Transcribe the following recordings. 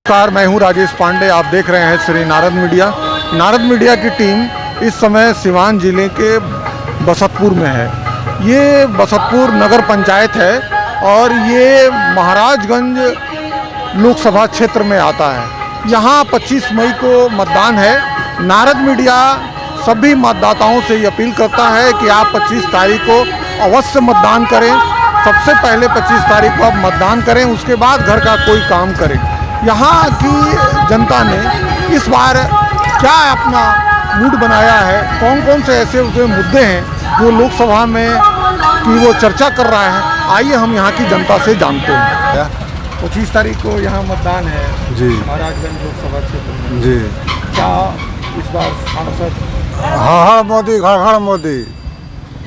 नमस्कार, मैं हूं राजेश पांडे। आप देख रहे हैं श्री नारद मीडिया। नारद मीडिया की टीम इस समय सिवान जिले के बसतपुर में है। ये बसतपुर नगर पंचायत है और ये महाराजगंज लोकसभा क्षेत्र में आता है। यहाँ 25 मई को मतदान है। नारद मीडिया सभी मतदाताओं से ये अपील करता है कि आप 25 तारीख को अवश्य मतदान करें। सबसे पहले 25 तारीख को आप मतदान करें, उसके बाद घर का कोई काम करें। यहाँ की जनता ने इस बार क्या अपना मूड बनाया है, कौन कौन से ऐसे मुद्दे हैं जो लोकसभा में की वो चर्चा कर रहा है, आइए हम यहाँ की जनता से जानते हैं। 25 तारीख को यहाँ मतदान है जी, महाराजगंज लोकसभा क्षेत्र में। जी। क्या इस बार सांसद? हाँ मोदी, घर मोदी।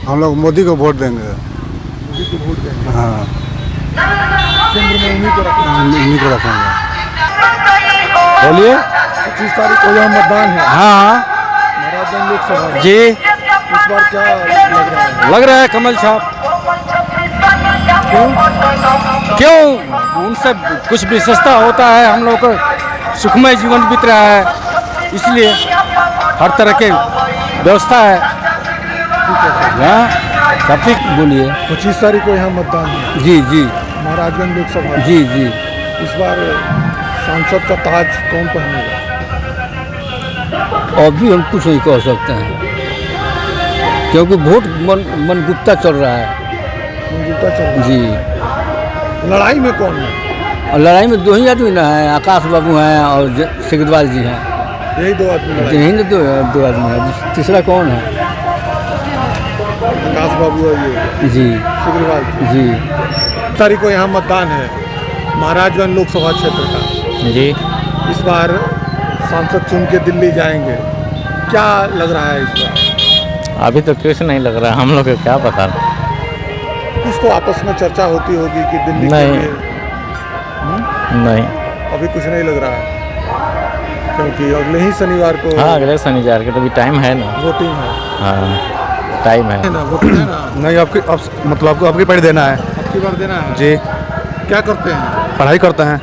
हम लोग मोदी को वोट देंगे। मोदी को वोट देंगे? हाँ, केंद्र में उन्हीं को रखेंगे। इन्हीं को रखेंगे। बोलिए। 25 तारीख को यहाँ मतदान है हाँ महाराजगंज लोकसभा। जी। इस बार क्या लग रहा है? कमल छाप। क्यों उनसे कुछ विशेषता होता है, हम लोग को सुखमय जीवन बीत रहा है, इसलिए हर तरह के व्यवस्था है। सब ठीक बोलिए। 25 तारीख को यहाँ मतदान है जी जी महाराजगंज लोकसभा। जी जी। इस बार सांसद का ताज कौन पहनेगा? अभी हम कुछ नहीं कह सकते हैं, क्योंकि वोट मन गुप्ता चल रहा है। गुप्ता चल रहा है। जी। लड़ाई में कौन है? और लड़ाई में दो ही आदमी ना है, आकाश बाबू हैं और सिकरवाल जी हैं। यही दो आदमी लड़ाई? यही ना दो आदमी है, तीसरा कौन है? आकाश बाबू है ये। जी। सिकरवाल जी। तारीख को यहाँ मतदान है महाराजगंज लोकसभा क्षेत्र का। जी। इस बार सांसद चुन के दिल्ली जाएंगे, क्या लग रहा है इस बार? अभी तो कुछ नहीं लग रहा है, हम लोग को क्या पता। कुछ तो आपस में चर्चा होती होगी कि दिल्ली नहीं। के लिए। नहीं। अभी कुछ नहीं लग रहा है, क्योंकि अगले ही शनिवार को हाँ, अगले शनिवार के तो भी टाइम है ना। वोटिंग है। हाँ, टाइम है ना, वोटिंग है ना। नहीं, मतलब आपको आपकी पैड देना है। आपकी बार देना है जी। क्या करते हैं? पढ़ाई करते हैं।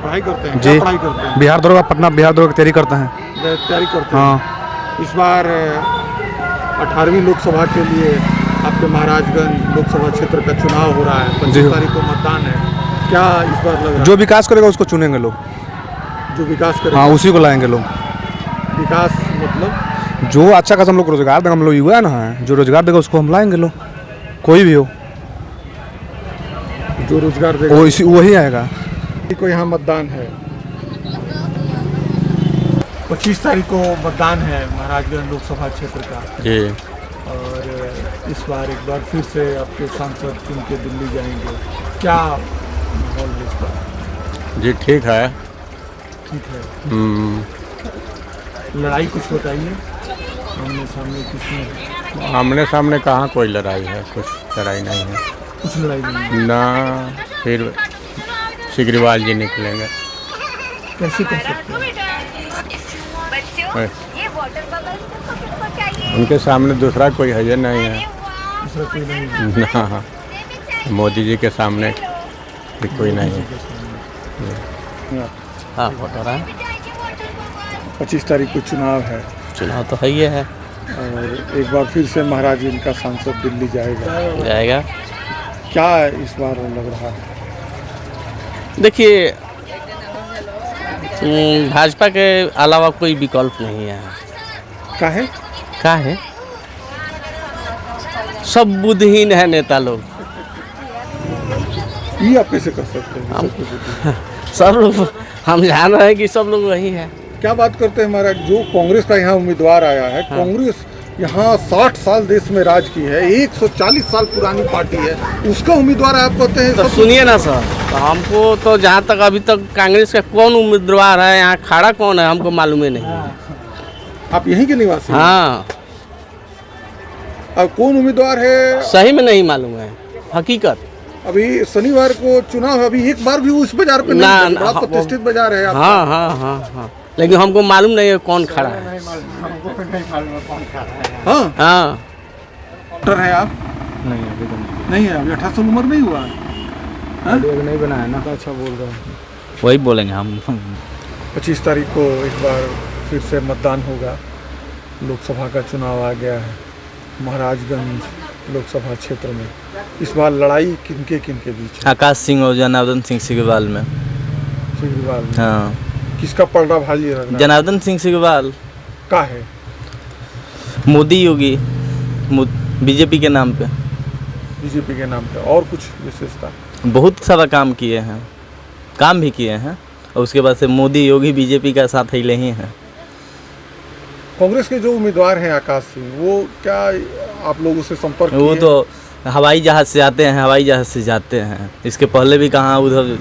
पढ़ाई करते हैं? जी। क्या पढ़ाई करते हैं? बिहार दरोगा, पटना बिहार दरोगा की तैयारी करते हैं। तैयारी करते हैं। हाँ। इस बार 18वीं लोकसभा के लिए आपके महाराजगंज लोकसभा क्षेत्र का चुनाव हो रहा है। 25 तारीख को मतदान है। क्या इस बार लग रहा है? जो विकास करेगा उसको चुनेंगे लोग। जो विकास करेगा? हाँ, उसी को लाएंगे लोग। विकास मतलब जो अच्छा खासा हम लोग को रोजगार देगा, हम लोग युवा है ना, जो रोजगार देगा उसको हम लाएंगे लोग, कोई भी हो, जो रोजगार देगा वही आएगा। को यहाँ मतदान है 25 तारीख को मतदान है महाराजगंज लोकसभा क्षेत्र का। जी। और इस बार एक बार फिर से आपके सांसद चुन के दिल्ली जाएंगे, क्या माहौल है इस बार? जी ठीक है। ठीक है। लड़ाई कुछ बताइए, आमने सामने किसमें? आमने सामने कहाँ कोई लड़ाई है, कुछ लड़ाई नहीं है। कुछ लड़ाई नहीं ना, फिर सिकरीवाल जी निकलेंगे। कैसे कर सकते हैं? उनके सामने दूसरा कोई है नहीं है दूसरा कोई नहीं है। ना, मोदी जी के सामने भी कोई नहीं है। हाँ, वोटर है। 25 तारीख को चुनाव है चुनाव तो है ही है। और एक बार फिर से महाराजगंज का सांसद दिल्ली जाएगा। क्या इस बार लग रहा है? देखिए, भाजपा के अलावा कोई विकल्प नहीं है। क्या है? सब बुद्धिहीन है नेता लोग। ये आप कैसे कर सकते हैं? सब लोग, हम जान रहे हैं कि सब लोग वही है। क्या बात करते हैं महाराज? जो कांग्रेस का यहाँ उम्मीदवार आया है, हाँ। कांग्रेस यहाँ 60 साल देश में राज की है, 140 साल पुरानी पार्टी है, उसका उम्मीदवार आप कहते हैं? तो सुनिए ना सर, तो हमको तो जहाँ तक अभी तक कांग्रेस का कौन उम्मीदवार है, यहाँ खड़ा कौन है, हमको मालूम ही नहीं। आप यहीं के निवासी हैं? हाँ। अब कौन उम्मीदवार है सही में नहीं मालूम है, हकीकत। अभी शनिवार को चुनाव है, अभी एक बार भी उस बाजार पे ना, नहीं, बड़ा प्रतिष्ठित बाजार है आपका। हाँ हाँ हाँ हाँ, लेकिन हमको मालूम नहीं है कौन खड़ा है। हाँ। हाँ। डॉक्टर है आप? नहीं, अभी तो नहीं है, अभी 18 साल उम्र नहीं हुआ है। नहीं बना है ना। अच्छा बोल रहे हैं। वही बोलेंगे हम। 25 तारीख को एक बार फिर से मतदान होगा। लोकसभा का चुनाव आ गया है महाराजगंज लोकसभा क्षेत्र में। इस बार लड़ाई किनके बीच है? आकाश सिंह और जनार्दन सिंह सिग्रीवाल में। सिग्रीवाल में। हाँ, किसका पलड़ा भारी लग रहा है? जनार्दन सिंह सिग्रीवाल का है? मोदी योगी बीजेपी के नाम पे। बीजेपी के नाम पे और कुछ विशेषता? बहुत सारा काम किए हैं, काम भी किए हैं, और उसके बाद से मोदी योगी बीजेपी का साथ ही ही हैं। कांग्रेस के जो उम्मीदवार हैं आकाश सिंह, वो क्या आप लोगों से संपर्क वो किए? तो हवाई जहाज़ से आते हैं, हवाई जहाज़ से जाते हैं। इसके पहले भी कहाँ उधर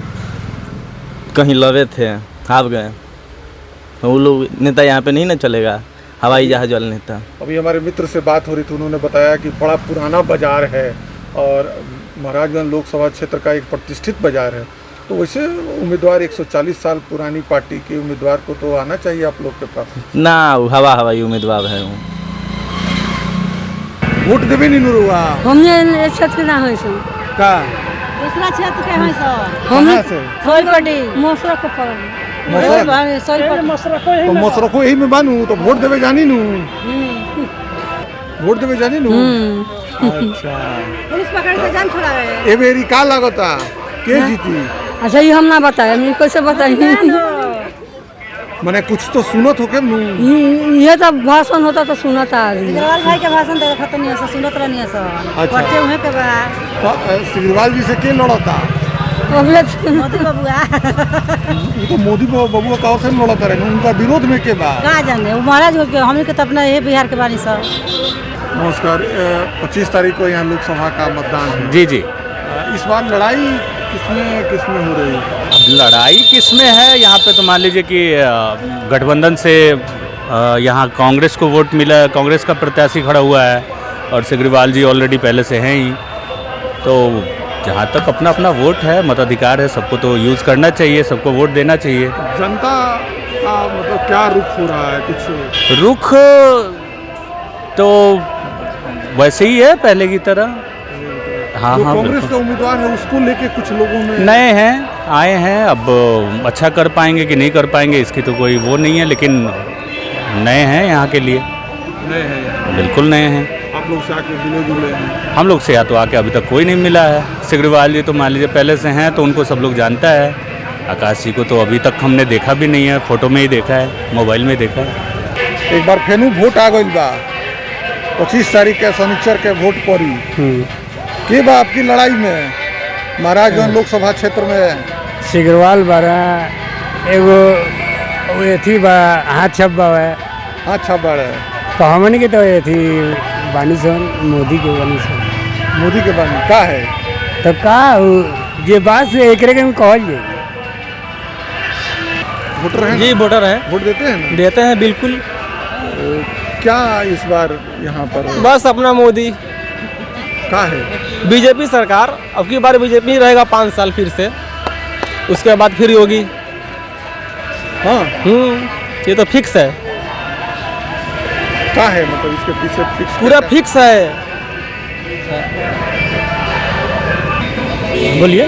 कहीं लगे थे, हार गए। वो लोग नेता यहाँ पे नहीं ना चलेगा, हवाई जहाज़ वाले नेता। अभी हमारे मित्र से बात हो रही थी, उन्होंने बताया कि बड़ा पुराना बाजार है और महाराजगंज लोकसभा क्षेत्र का एक प्रतिष्ठित बाजार है। तो वैसे उम्मीदवार 140 साल पुरानी पार्टी के उम्मीदवार को तो आना चाहिए आप लोग के पास ना। हवाई उम्मीदवार है वो। वोट देवे नहीं रुआ हमने क्षेत्र ना होई सो का दूसरा क्षेत्र के होई सो कहाँ से? सोलपटी मोसरा के पर तो मसरखो यही में बानू तो वोट देवे जानी नू। वोट देवे जानी नू। अच्छा, पुलिस पकड़ के जान छोड़ा गए। ए बेरी का लागता के जीती? अच्छा ये हम ना बताए, हम कैसे बताई? मने कुछ तो सुनत होके नू। ये तो भाषण होता तो सुनता आदमी। सिग्रीवाल भाई के भाषण तो खत्म नहीं है, सुनत रहनी है सब। अच्छा। पढ़ते हुए के बाद सिग्रीवाल जी से के लड़ता? मोदी बबुआ ये तो मोदी बाबू का से लड़ता रहे, उनका विरोध में के बाद का जाने वो महाराज के हमनी के तो अपना ये बिहार के बानी सब। नमस्कार। 25 तारीख को यहाँ लोकसभा का मतदान है। जी जी। इस बार लड़ाई किसमें हो रही है? अब लड़ाई किसमें है यहाँ पे, तो मान लीजिए कि गठबंधन से यहाँ कांग्रेस को वोट मिला, कांग्रेस का प्रत्याशी खड़ा हुआ है और सिग्रीवाल जी ऑलरेडी पहले से हैं ही। तो जहाँ तक अपना अपना वोट है, मताधिकार है, सबको तो यूज़ करना चाहिए, सबको वोट देना चाहिए। जनता का मतलब क्या रुख हो रहा है? कुछ रुख तो वैसे ही है पहले की तरह। हाँ जो हाँ, कांग्रेस बिल्कुल। का उम्मीदवार है उसको लेके कुछ लोगों में नए हैं, आए हैं, अब अच्छा कर पाएंगे कि नहीं कर पाएंगे इसकी तो कोई वो नहीं है, लेकिन नए हैं यहाँ के लिए। नए हैं, बिल्कुल नए हैं। आप लोग से आके मिले जुले हैं? हम लोग से या तो आके अभी तक कोई नहीं मिला है। सिग्रीवाल जी तो मान लीजिए पहले से हैं तो उनको सब लोग जानता है। आकाश जी को तो अभी तक हमने देखा भी नहीं है, फोटो में ही देखा है, मोबाइल में देखा है। एक बार फेनू वोट आ गई बा 25 तारीख के शनिचर के वोट पड़ी के बा आपकी लड़ाई में महाराजगंज लोकसभा क्षेत्र में? सिग्रीवाल बारा एगो एथी बा हाथ छप्पा है। हाँ छब्बड़ है। तो हमन के तो एथी बानी सन मोदी के बानी सन। मोदी के बारे में का है? तो का ये बात से एकरे के कहल जाए। वोटर हैं? जी वोटर है, वोट देते हैं ना? देते हैं बिल्कुल। क्या इस बार यहाँ पर बस अपना मोदी का है? बीजेपी सरकार, अब की बार बीजेपी रहेगा 5 साल फिर से, उसके बाद फिर योगी। हाँ ये तो फिक्स है, का है मतलब इसके पीछे फिक्स पूरा फिक्स है। बोलिए।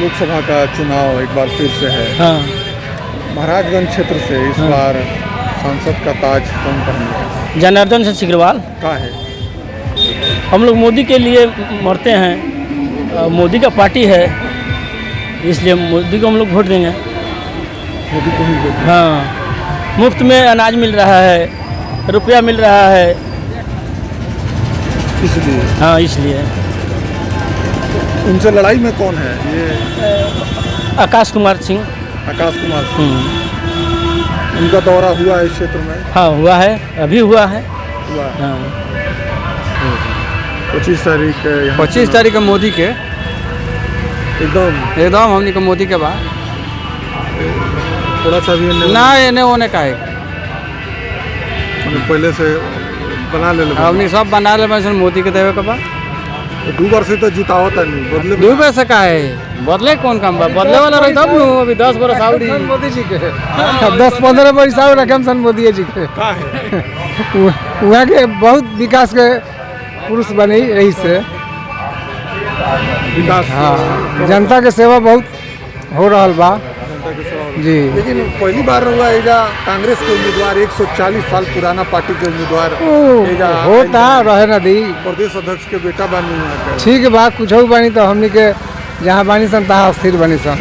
लोकसभा का चुनाव एक बार फिर से है। हाँ, महाराजगंज क्षेत्र से इस बार सांसद का ताज कौन पहनेगा? जनार्दन सिंह सिग्रीवाल। का है? हम लोग मोदी के लिए मरते हैं, मोदी का पार्टी है, इसलिए मोदी को हम लोग वोट देंगे। मोदी को ही वोट। हाँ, मुफ्त में अनाज मिल रहा है, रुपया मिल रहा है, इसलिए हाँ इसलिए। उनसे लड़ाई में कौन है? ये आकाश कुमार सिंह। आकाश कुमार सिंह। उनका दौरा हुआ है इस क्षेत्र में? हाँ हुआ है, अभी हुआ है। हुआ है। हाँ 25 तारीख के यहाँ 25 तारीख के मोदी के एकदम हमनी के मोदी के बाद थोड़ा सा भी ना एने ओने का है। मतलब पहले से बना ले हमनी सब बना ले बस मोदी के देवे के बाद। 2 बार से तो जितावता नहीं बदले। 2 पैसे का है, बदले कौन काम बा? बदले वाला रही तब नु। अभी 10 बरस आउरी मोदी जी के 10-15 बरस आउर रकम सन मोदी जी के। का है? वहाँ के बहुत विकास के पुरुष बने रही से। विकास हाँ, जनता के सेवा बहुत हो रहा बा। जनता के सेवा जी लेकिन पहली बार हुआ एजा कांग्रेस के उम्मीदवार 140 साल पुराना पार्टी के उम्मीदवार एजा होता रहे नदी प्रदेश अध्यक्ष के बेटा बानी हुआ के ठीक बा कुछ बानी तो हमनी के जहाँ बानी सन तहाँ स्थिर बनी सन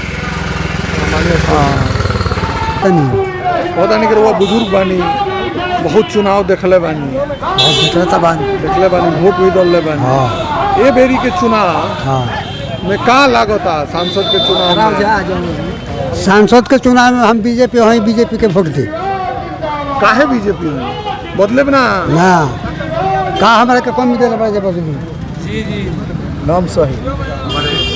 पता नहीं कि बुजुर्ग बानी बहुत चुनाव देखले बानी देखले बानी वोट भी डालले बानी ये बेरी के चुनाव में का लागता सांसद के चुनाव में सांसद के चुनाव में हम बीजेपी वहीं बीजेपी के वोट दे काहे बीजेपी में बदले ना ना का हमारे के कम दे बदलू नाम सही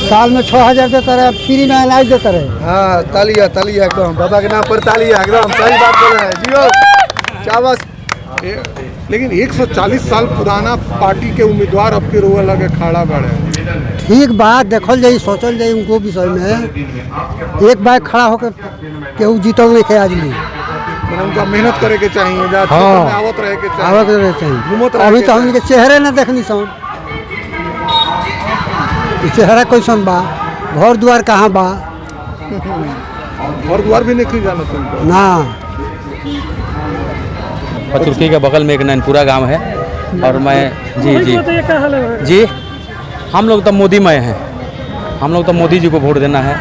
साल में 6,000 देता रहे फ्री में इलाज देता रहे। हाँ तालिया एकदम बाबा के नाम पर तालिया एकदम सही बात बोल रहे हैं जियो चावस लेकिन 140 साल पुराना पार्टी के उम्मीदवार अब के रोए लगे खड़ा बढ़े ठीक बात देखल जाए सोचल जाए उनको विषय में एक बार खड़ा होकर केहू जीतल नहीं आज ली उनका मेहनत करे के चाहिए आवत रहे के चाहिए अभी तो हमके चेहरे न देखनी सन चेहरा कैसन बा घर द्वार कहाँ बा घर द्वार भी नहीं जाना तुमको ना पचरुखी के बगल में एक नैनपुरा गांव है और मैं जी हम लोग तो मोदी मय हैं हम लोग तो मोदी जी को वोट देना है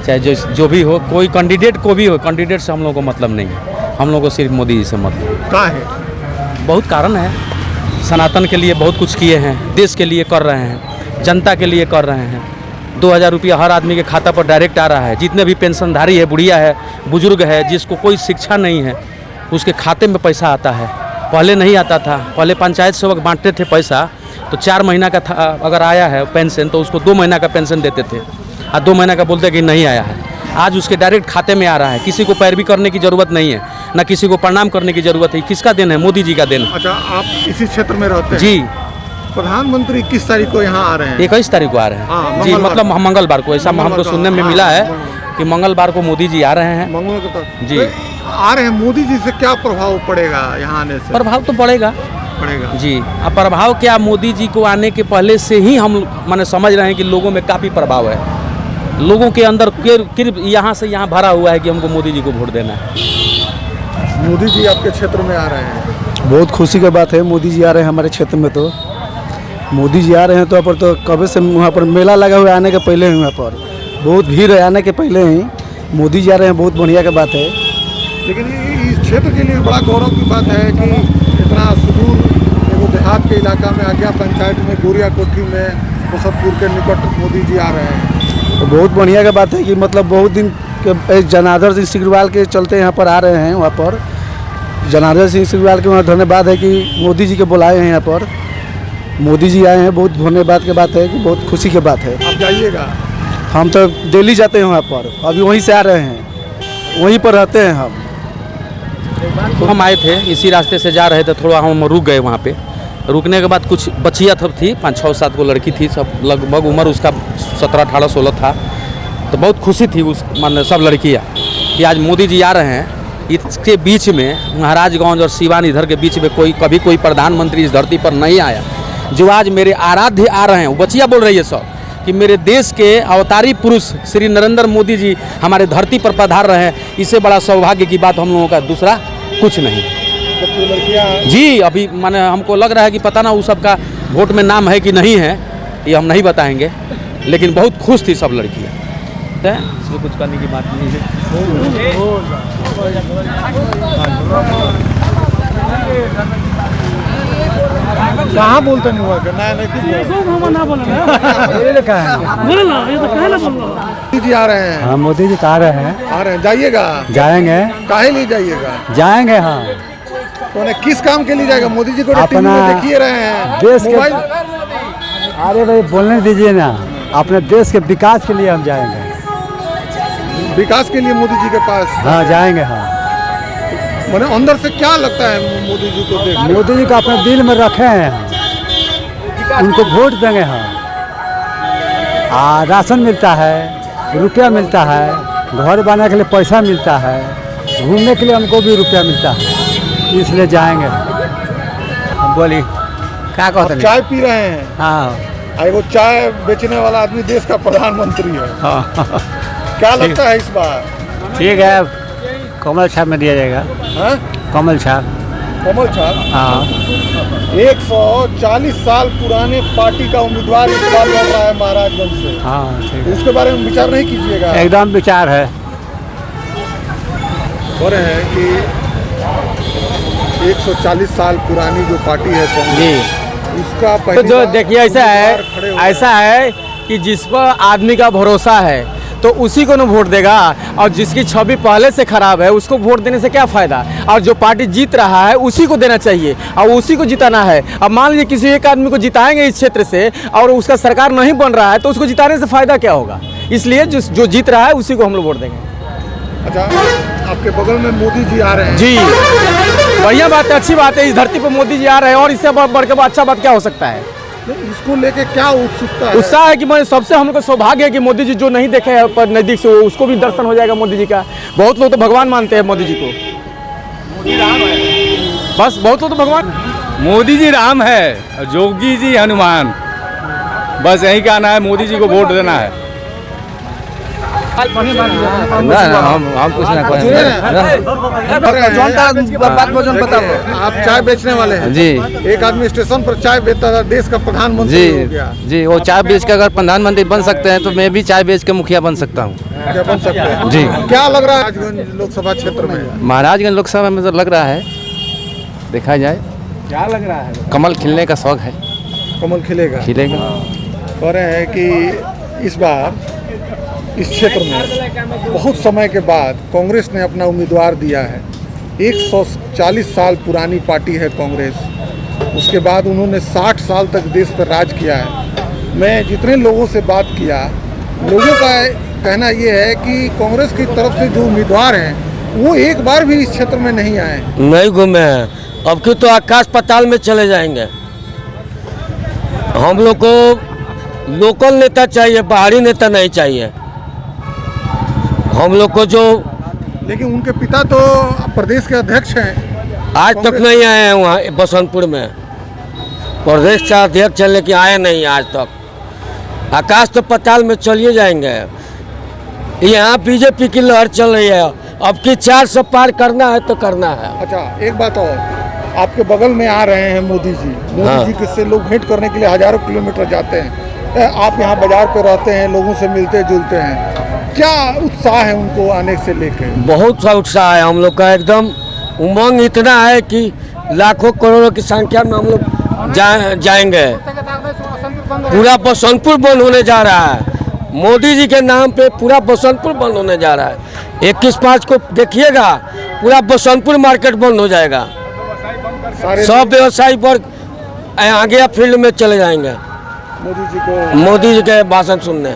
चाहे जो भी हो कोई कैंडिडेट को भी हो कैंडिडेट से हम लोग को मतलब नहीं है हम लोग को सिर्फ मोदी जी से मतलब क्या है बहुत कारण है सनातन के लिए बहुत कुछ किए हैं देश के लिए कर रहे हैं जनता के लिए कर रहे हैं 2,000 रुपया हर आदमी के खाता पर डायरेक्ट आ रहा है जितने भी पेंशनधारी है बुढ़िया है बुजुर्ग है जिसको कोई शिक्षा नहीं है उसके खाते में पैसा आता है पहले नहीं आता था पहले पंचायत सेवक बांटते थे पैसा तो 4 महीना का था अगर आया है पेंशन तो उसको 2 महीना का पेंशन देते थे और 2 महीना का बोलते कि नहीं आया है आज उसके डायरेक्ट खाते में आ रहा है किसी को पैरवी करने की ज़रूरत नहीं है ना किसी को प्रणाम करने की ज़रूरत है किसका देन है मोदी जी का देन अच्छा आप इसी क्षेत्र में रहते हैं जी प्रधानमंत्री किस तारीख को यहाँ आ रहे हैं 21 तारीख को आ रहे हैं जी मतलब मंगलवार को ऐसा हमको सुनने में मिला है कि मंगलवार को मोदी जी आ रहे हैं मंगल को तक जी आ रहे हैं मोदी जी से क्या प्रभाव पड़ेगा यहाँ आने से प्रभाव तो पड़ेगा जी अब प्रभाव क्या मोदी जी को आने के पहले से ही हम माने समझ रहे हैं कि लोगों में काफ़ी प्रभाव है लोगों के अंदर यहाँ से यहाँ भरा हुआ है कि हमको मोदी जी को वोट देना है मोदी जी आपके क्षेत्र में आ रहे हैं बहुत खुशी की बात है मोदी जी आ रहे हैं हमारे क्षेत्र में तो मोदी जी आ रहे हैं तो पर तो कभी से वहाँ पर मेला लगा हुआ है आने के पहले ही वहाँ पर बहुत भीड़ है आने के पहले ही मोदी जी आ रहे हैं बहुत बढ़िया की बात है लेकिन इस क्षेत्र के लिए बड़ा गौरव की बात है कि इतना सुदूर एगो देहात के इलाका में आज्ञा पंचायत में गोरिया कोठी में बसतपुर के निकट मोदी जी आ रहे हैं तो बहुत बढ़िया की बात है कि मतलब बहुत दिन के जनार्दन सिंह सिग्रीवाल के चलते यहाँ पर आ रहे हैं वहाँ पर जनार्दन सिंह सिग्रीवाल के वहाँ धन्यवाद है कि मोदी जी के बुलाए हैं यहाँ पर मोदी जी आए हैं बहुत धन्यवाद की बात है कि बहुत खुशी की बात है आप जाइएगा हम तो दिल्ली जाते हैं वहाँ पर अभी वहीं से आ रहे हैं वहीं पर रहते हैं हम हम आए थे इसी रास्ते से जा रहे थे थोड़ा हम रुक गए वहाँ पे रुकने के बाद कुछ बच्चियाँ सब थी 5, 6, 7 को लड़की थी सब लगभग उम्र उसका 17, 18, 16 था तो बहुत खुशी थी उस मान सब लड़कियाँ कि आज मोदी जी आ रहे हैं इसके बीच में महाराजगंज और सिवान इधर के बीच में कभी कोई प्रधानमंत्री इस धरती पर नहीं आया जो आज मेरे आराध्य आ रहे हैं वो बच्चियाँ बोल रही है सब कि मेरे देश के अवतारी पुरुष श्री नरेंद्र मोदी जी हमारे धरती पर पधार रहे हैं इससे बड़ा सौभाग्य की बात हम लोगों का दूसरा कुछ नहीं जी अभी माने हमको लग रहा है कि पता ना वो सबका वोट में नाम है कि नहीं है ये हम नहीं बताएंगे लेकिन बहुत खुश थी सब लड़कियाँ इसमें कुछ करने की बात नहीं है कहाँ बोलते नहीं हुआ मोदी जी आ रहे हैं हाँ मोदी जी आ रहे हैं जाइएगा जाएंगे काहे लिए जाइएगा जाएंगे हाँ तो किस काम के लिए जाएगा मोदी जी को टीवी में देखिए रहे हैं देश के मोबाइल अरे भाई बोलने दीजिए ना अपने देश के विकास के लिए हम जाएंगे विकास के लिए मोदी जी के पास हाँ जाएंगे हाँ मैंने अंदर से क्या लगता है मोदी जी को देख मोदी जी को अपने दिल में रखे हैं हम उनको वोट देंगे हम राशन मिलता है रुपया मिलता है घर बनाने के लिए पैसा मिलता है घूमने के लिए हमको भी रुपया मिलता है इसलिए जाएंगे बोली क्या कहते हैं चाय पी रहे हैं हाँ वो चाय बेचने वाला आदमी देश का प्रधानमंत्री है हाँ क्या लगता है इस बार ठीक है, कमल छाप में दिया जाएगा। हाँ? कमल छाप। कमल छाप। हाँ। 140 साल पुराने पार्टी का उम्मीदवार इस बार लड़ रहा है महाराजगंज से। हाँ ठीक है, इसके बारे में विचार नहीं कीजिएगा? एकदम विचार है। हो रहे हैं कि 140 साल पुरानी जो पार्टी है कांग्रेस, उसका तो जो देखिए ऐसा है कि जिस पर आदमी का भरोसा है तो उसी को ना वोट देगा, और जिसकी छवि पहले से खराब है उसको वोट देने से क्या फ़ायदा। और जो पार्टी जीत रहा है उसी को देना चाहिए और उसी को जिताना है। अब मान लीजिए किसी एक आदमी को जिताएंगे इस क्षेत्र से और उसका सरकार नहीं बन रहा है तो उसको जिताने से फ़ायदा क्या होगा। इसलिए जो जीत रहा है उसी को हम लोग वोट देंगे। अच्छा, आपके बगल में मोदी जी आ रहे हैं। जी, बढ़िया बात है, अच्छी बात है, इस धरती पर मोदी जी आ रहे हैं और इससे बढ़ के अच्छा बात क्या हो सकता है। इसको लेके क्या उत्सुकता है? उत्साह है कि मैं सबसे हम लोग का सौभाग्य है कि मोदी जी जो नहीं देखे हैं पर नज़दीक से उसको भी दर्शन हो जाएगा मोदी जी का। बहुत लोग तो भगवान मानते हैं मोदी जी को। मोदी राम है, बस बहुत लोग तो भगवान। मोदी जी राम है और योगी जी हनुमान, बस यही कहना है, मोदी जी को वोट देना है। हम कुछ ना आप चाय बेचने वाले हैं जी। एक आदमी स्टेशन पर चाय बेचता था, देश का प्रधानमंत्री हो गया। जी, वो चाय बेच के अगर प्रधानमंत्री बन सकते हैं तो मैं भी चाय बेच के मुखिया बन सकता हूँ। क्या बन सकते हैं जी। क्या लग रहा है महाराजगंज लोकसभा क्षेत्र में? महाराजगंज लोकसभा में तो लग रहा है, देखा जाए क्या लग रहा है? कमल खिलने का शौक है, कमल खिलेगा। खिलेगा। कह रहे हैं कि इस बार इस क्षेत्र में बहुत समय के बाद कांग्रेस ने अपना उम्मीदवार दिया है। 140 साल पुरानी पार्टी है कांग्रेस, उसके बाद उन्होंने 60 साल तक देश पर राज किया है। मैं जितने लोगों से बात किया, लोगों का कहना ये है कि कांग्रेस की तरफ से जो उम्मीदवार हैं वो एक बार भी इस क्षेत्र में नहीं आए, नहीं घूमे हैं। अब की तो आकाश पाताल में चले जाएंगे। हम लोग को लोकल नेता चाहिए, बाहरी नेता नहीं चाहिए हम लोग को। जो लेकिन उनके पिता तो प्रदेश के अध्यक्ष हैं। आज तक नहीं आए हैं वहाँ बसंतपुर में, प्रदेश का अध्यक्ष है लेकिन आए नहीं आज तक। आकाश तो पाताल में चलिए जाएंगे। यहाँ बीजेपी की लहर चल रही है, अब की 400 पार करना है तो करना है। अच्छा, एक बात और, आपके बगल में आ रहे हैं मोदी जी। मोदी जी किससे लोग भेंट करने के लिए हजारों किलोमीटर जाते हैं। आप यहाँ बाजार पे रहते हैं, लोगों से मिलते जुलते हैं, क्या उत्साह है उनको आने से लेकर? बहुत सा उत्साह है हम लोग का, एकदम उमंग इतना है कि लाखों करोड़ों की संख्या में हम लोग जाएंगे। पूरा बसंतपुर बंद होने जा रहा है, मोदी जी के नाम पे पूरा बसंतपुर बंद होने जा रहा है। 21/5 को देखिएगा, पूरा बसंतपुर मार्केट बंद हो जाएगा। सब व्यवसायी वर्ग आगे फील्ड में चले जाएंगे मोदी जी के भाषण सुनने।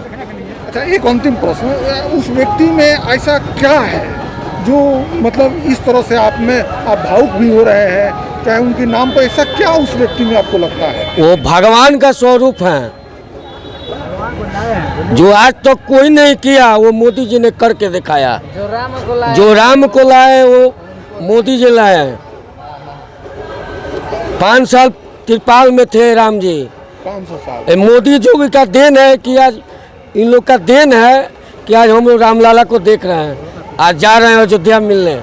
अच्छा, एक अंतिम प्रश्न, उस व्यक्ति में ऐसा क्या है जो मतलब इस तरह से आप भावुक भी हो रहे हैं, चाहे उनके नाम पर, ऐसा क्या उस व्यक्ति में आपको लगता है? वो भगवान का स्वरूप है, जो आज तक कोई नहीं किया वो मोदी जी ने करके दिखाया। जो राम को लाए वो मोदी जी लाए हैं। 5 साल त्रिपाल में थे राम जी, 500 साल। मोदी जी का देन है कि आज इन लोग का देन है कि आज हम लोग रामलाला को देख रहे हैं, आज जा रहे हैं अयोध्या मिलने।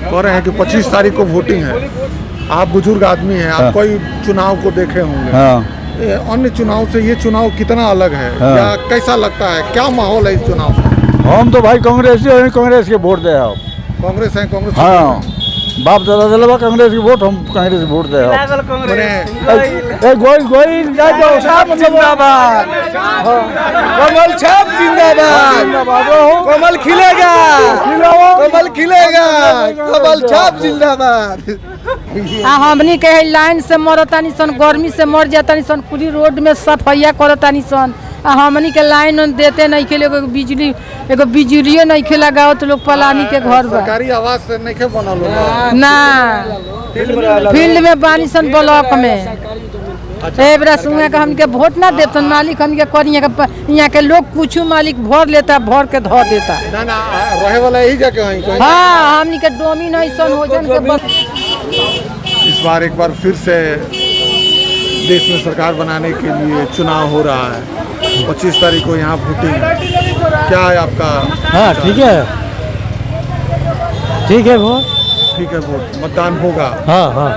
कह रहे हैं कि 25 तारीख को वोटिंग है। आप बुजुर्ग आदमी हैं, आप कोई चुनाव को देखे होंगे। अन्य चुनाव से ये चुनाव कितना अलग है, या कैसा लगता है, क्या माहौल है इस चुनाव में? हम तो भाई कांग्रेस के वोट दे। कांग्रेस है, कांग्रेस। हाँ, बाप दादा दिलवा कांग्रेस की वोट, हम कांग्रेस की वोट दे। जिंदाबाद, कमल छाप जिंदाबाद, कमल खिलेगा, कमल खिलेगा, कमल छाप जिंदाबाद। हमनी के लाइन से मरतानी सन, गर्मी से मर जातानी सन, पूरी रोड में सफाइया करतानी सन। हमनी के लाइन देते नहीं खेले, एगो बिजलियो नहीं खेला गाँव तो लोग पलानी के घर सरकारी आवास से नहीं खे बनल ना, फील्ड में बानी सन ब्लॉक में। ए बरा सुने का हमके वोट ना देते मालिक, हमके करिए यहाँ के लोग कुछ मालिक भर लेता, भर के धो देता। ना रहे वाला यही जगह है। हाँ, हमनी के डोमिनेशन हो जाने के बस। इस बार एक बार फिर से देश में सरकार बनाने के लिए चुनाव हो रहा है। 25 तारीख को यहाँ वोटिंग, क्या है आपका? हाँ ठीक है वो। ठीक है, वोट मतदान होगा। हाँ हाँ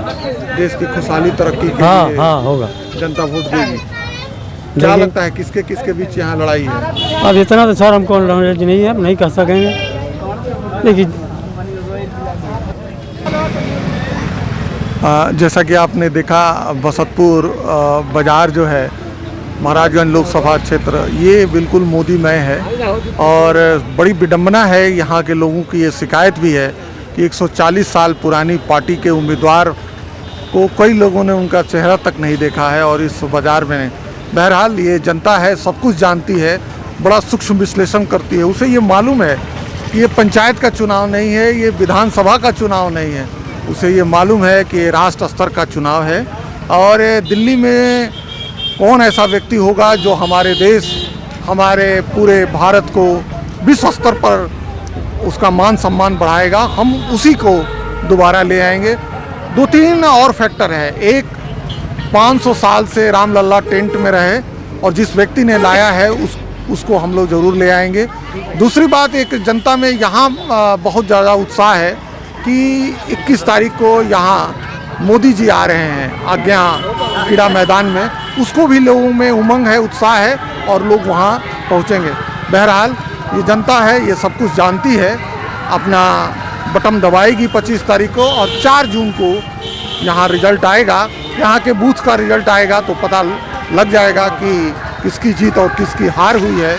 देश की खुशहाली तरक्की के हाँ लिए हाँ होगा। जनता वोट देगी। क्या लगता है किसके किसके बीच यहाँ लड़ाई है? अब इतना तो सर हमको नॉलेज नहीं है, नहीं कह सकेंगे, लेकिन जैसा कि आपने देखा बसतपुर बाज़ार जो है महाराजगंज लोकसभा क्षेत्र, ये बिल्कुल मोदीमय है और बड़ी विडंबना है। यहाँ के लोगों की ये शिकायत भी है कि 140 साल पुरानी पार्टी के उम्मीदवार को कई लोगों ने उनका चेहरा तक नहीं देखा है। और इस बाज़ार में बहरहाल ये जनता है, सब कुछ जानती है, बड़ा सूक्ष्म विश्लेषण करती है। उसे ये मालूम है कि ये पंचायत का चुनाव नहीं है, ये विधानसभा का चुनाव नहीं है। उसे ये मालूम है कि ये राष्ट्र स्तर का चुनाव है और दिल्ली में कौन ऐसा व्यक्ति होगा जो हमारे देश, हमारे पूरे भारत को विश्व स्तर पर उसका मान सम्मान बढ़ाएगा। हम उसी को दोबारा ले आएंगे। 2-3 और फैक्टर है। एक, 500 साल से रामलला टेंट में रहे और जिस व्यक्ति ने लाया है उसको हम लोग ज़रूर ले आएंगे। दूसरी बात, एक जनता में यहाँ बहुत ज़्यादा उत्साह है कि 21 तारीख को यहाँ मोदी जी आ रहे हैं आज्ञा क्रीड़ा मैदान में, उसको भी लोगों में उमंग है, उत्साह है और लोग वहाँ पहुँचेंगे। बहरहाल ये जनता है, ये सब कुछ जानती है, अपना बटन दबाएगी 25 तारीख को और 4 जून को यहाँ रिजल्ट आएगा। यहाँ के बूथ का रिजल्ट आएगा तो पता लग जाएगा कि किसकी जीत और किसकी हार हुई है।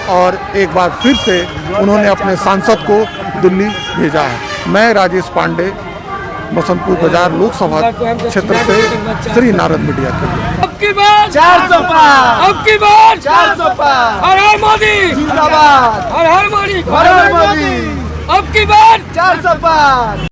और एक बार फिर से उन्होंने अपने सांसद को दिल्ली भेजा है। मैं राजेश पांडे, बसंतपुर बाजार लोकसभा क्षेत्र से, श्री नारद मीडिया के लिए। अब की बार 400 पार, अब की बार 400 पार, हर हर मोदी जिंदाबाद, हर हर मोदी, हर हर मोदी, अब की बार 400 पार।